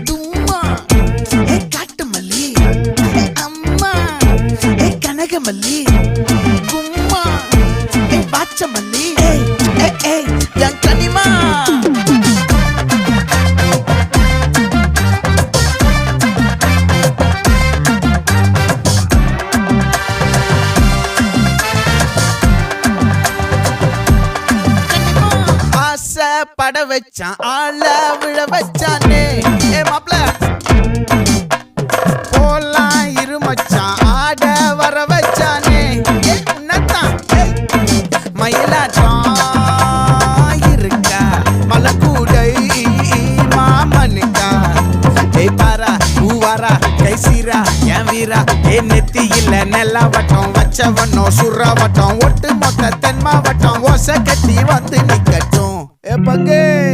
தும்மா ஏ காட்டு மல்லி அம்மா ஏ கனகமல்லி கும்மா ஏ பாச்ச மல்லி என் கனிமா பட வச்சான் ஆள விழ வச்சானே ஏ மாப்ள போலாம் இருமச்சான் ஆட வர வச்சானே ஏ உன்னத்தான் மயிலாட்டம் இருக்கா மலக்கூடை மாமனுக்கா ஏய் பாரா பூவாரா கைசீரா என் வீரா ஏ நெத்தி இல்ல நெல்லா வட்டம் வச்சவனோ சுறா வட்டம் ஒட்டு மொத்த தென் மாவட்டம் ஓசை கட்டி வந்து நிக்கட்டும். É pra quem?